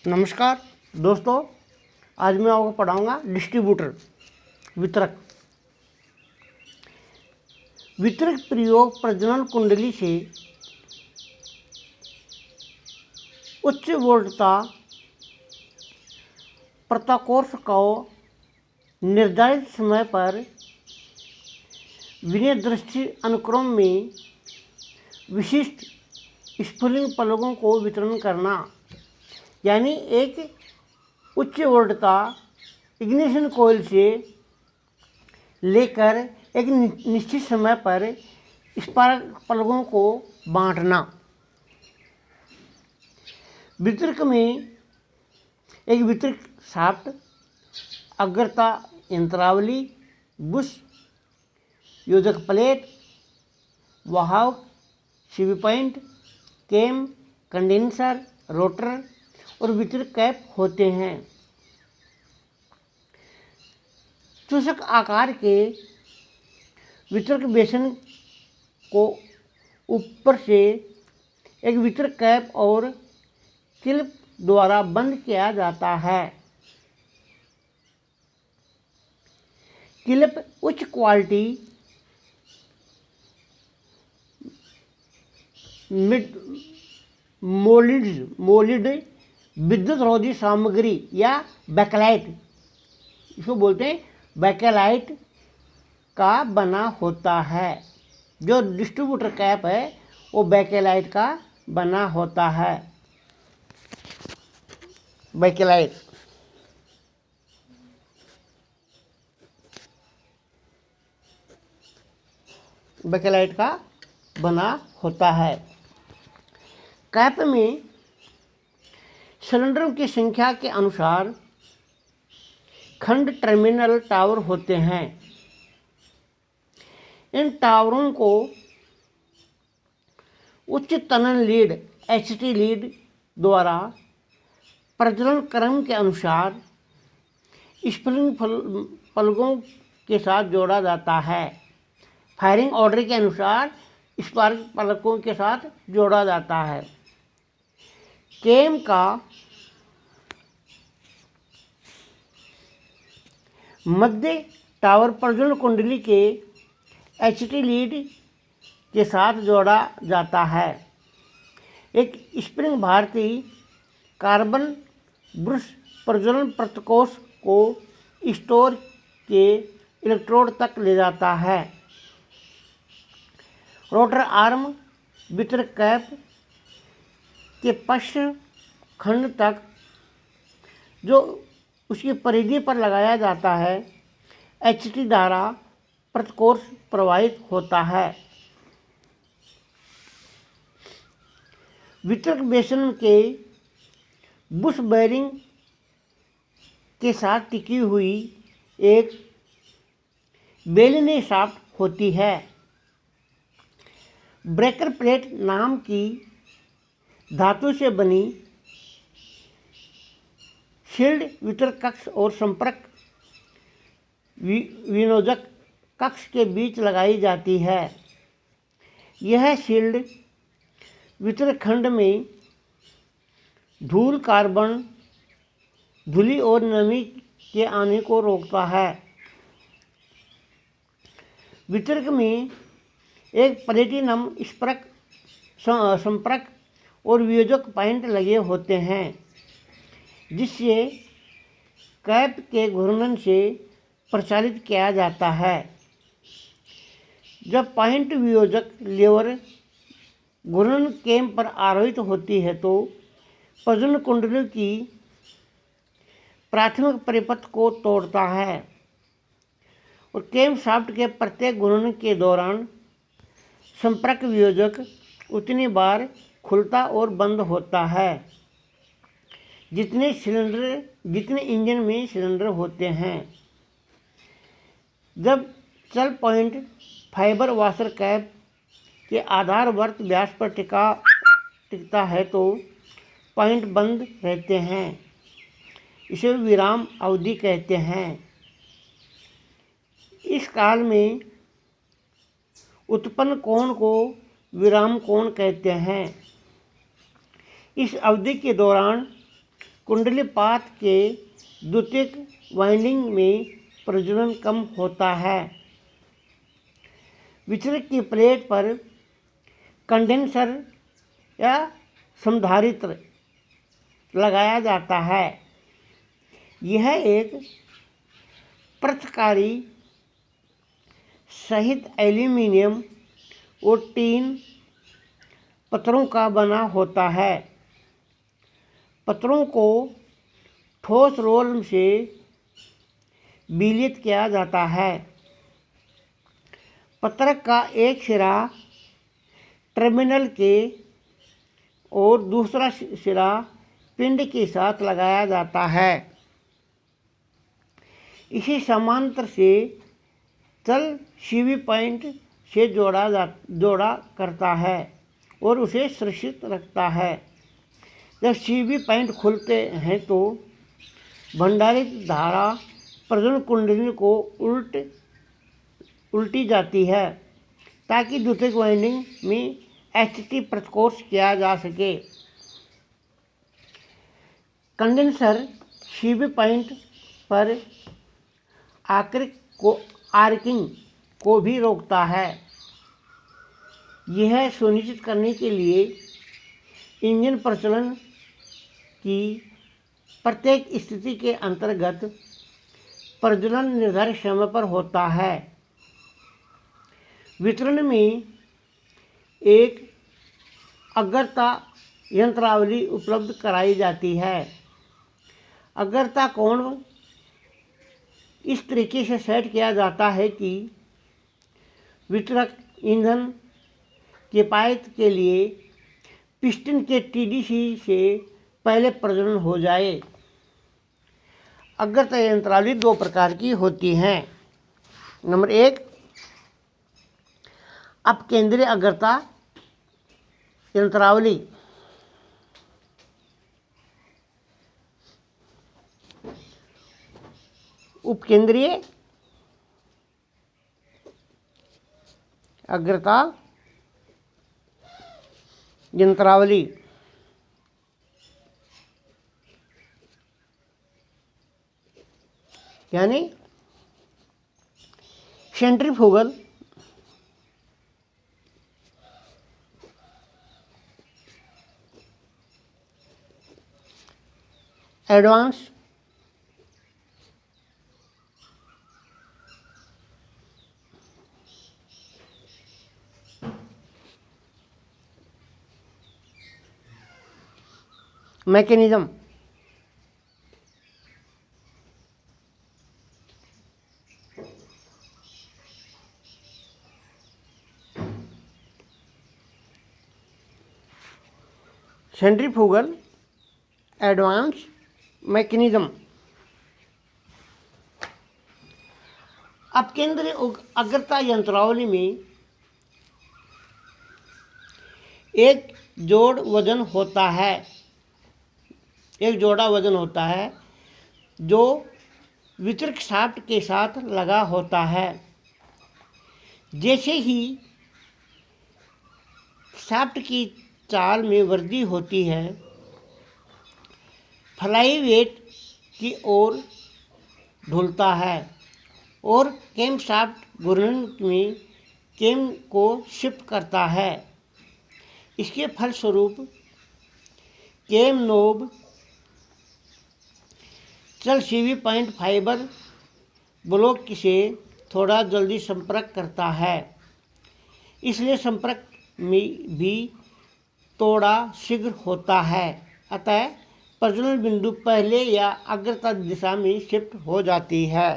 नमस्कार दोस्तों, आज मैं आपको पढ़ाऊंगा डिस्ट्रीब्यूटर वितरक। वितरक प्रयोग प्रजनन कुंडली से उच्च वोल्टता प्रत्याकोर्ष को निर्धारित समय पर विनिर्दिष्ट अनुक्रम में विशिष्ट स्फुलिंग प्लगों को वितरण करना, यानी एक उच्च वोल्टता इग्निशन कॉइल से लेकर एक निश्चित समय पर स्पार्क प्लगों को बांटना। वितरक में एक वितरक शाफ्ट, अग्रता यंत्रावली, बुश, योजक प्लेट, वाहक, सीवी पॉइंट, केम, कंडेंसर, रोटर और वितरक कैप होते हैं। चूसक आकार के वितरक बेसन को ऊपर से एक वितरक कैप और क्लिप द्वारा बंद किया जाता है। क्लिप उच्च क्वालिटी मोल्डेड विद्युत रोधी सामग्री या बैकलाइट, इसको बोलते हैं बैकलाइट का बना होता है। जो डिस्ट्रीब्यूटर कैप है वो बैकलाइट का बना होता है। बैकलाइट का बना होता है। कैप में सिलेंडरों की संख्या के अनुसार खंड टर्मिनल टावर होते हैं। इन टावरों को उच्च तनन लीड HT लीड द्वारा प्रजनन क्रम के अनुसार स्प्रिंग प्लगों के साथ जोड़ा जाता है। फायरिंग ऑर्डर के अनुसार स्पार्क प्लगों के साथ जोड़ा जाता है। केम का मध्य टावर प्रजनन कुंडली के HT लीड के साथ जोड़ा जाता है। एक स्प्रिंग भारतीय कार्बन ब्रश प्रजनन प्रत्याकोर्ष को स्टोर के इलेक्ट्रोड तक ले जाता है। रोटर आर्म वितरक कैप के पश्च खंड तक, जो उसकी परिधि पर लगाया जाता है, HT द्वारा प्रत्याकोर्ष प्रवाहित होता है। वितरक बेसन के बुश बेरिंग के साथ टिकी हुई एक बेलनी शाफ्ट होती है। ब्रेकर प्लेट नाम की धातु से बनी शील्ड वितरक कक्ष और संपर्क विनोदक कक्ष के बीच लगाई जाती है। यह शील्ड वितरक खंड में धूल, कार्बन, धूलि और नमी के आने को रोकता है। वितरक में एक प्लेटिनम संपर्क और वियोजक पॉइंट लगे होते हैं, जिससे कैप के घूर्णन से प्रचालित किया जाता है। जब पॉइंट वियोजक लीवर घूर्णन केम पर आरोहित होती है तो प्रजनन कुंडली की प्राथमिक परिपथ को तोड़ता है और केम शाफ्ट के प्रत्येक घूर्णन के दौरान संपर्क वियोजक उतनी बार खुलता और बंद होता है जितने इंजन में सिलेंडर होते हैं। जब चल पॉइंट फाइबर वाशर कैप के आधारवर्त व्यास पर टिकता है तो पॉइंट बंद रहते हैं। इसे विराम अवधि कहते हैं। इस काल में उत्पन्न कोण को विराम कोण कहते हैं। इस अवधि के दौरान कुंडलीपात के द्वितीयक वाइंडिंग में प्रज्वलन कम होता है। वितरक की प्लेट पर कंडेंसर या संधारित्र लगाया जाता है। यह एक पृथकारी सहित एल्यूमीनियम और टीन पत्रों का बना होता है। पत्रों को ठोस रोल से विलीत किया जाता है। पत्रक का एक सिरा टर्मिनल के और दूसरा सिरा पिंड के साथ लगाया जाता है। इसे समांतर से तल सीवी पॉइंट से जोड़ा करता है और उसे सुरक्षित रखता है। जब सीवी पॉइंट खुलते हैं तो भंडारित धारा प्रज्वलन कुंडली को उल्टी जाती है ताकि द्वितीयक वाइंडिंग में एचटी प्रत्कोष किया जा सके। कंडेंसर सीवी पॉइंट पर आर्किंग को भी रोकता है। यह सुनिश्चित करने के लिए इंजन प्रचलन की प्रत्येक स्थिति के अंतर्गत प्रज्वलन निर्धारित समय पर होता है। वितरण में एक अग्रता यंत्रावली उपलब्ध कराई जाती है। अग्रता कोण इस तरीके से सेट किया जाता है कि वितरक ईंधन के पाइप के लिए पिस्टन के टीडीसी से पहले प्रज्वलन हो जाए। अग्रता यंत्रावली दो प्रकार की होती हैं। नंबर 1, अपकेंद्रीय अग्रता यंत्रावली। उपकेंद्रीय अग्रता यंत्रावली यानी centrifugal advance mechanism. Centrifugal advance mechanism. अपकेंद्रीय अग्रता यंत्रावली में एक जोड़ा वजन होता है जो वितरक शाफ्ट के साथ लगा होता है। जैसे ही शाफ्ट की चाल में वृद्धि होती है, फ्लाईवेट की ओर ढुलता है और कैम शाफ्ट घूर्णन में कैम को शिफ्ट करता है। इसके फलस्वरूप कैम नोब चल सीवी पॉइंट फाइबर ब्लॉक से थोड़ा जल्दी संपर्क करता है, इसलिए संपर्क में भी थोड़ा शीघ्र होता है। अतः प्रज्वलन बिंदु पहले या अग्रता दिशा में शिफ्ट हो जाती है।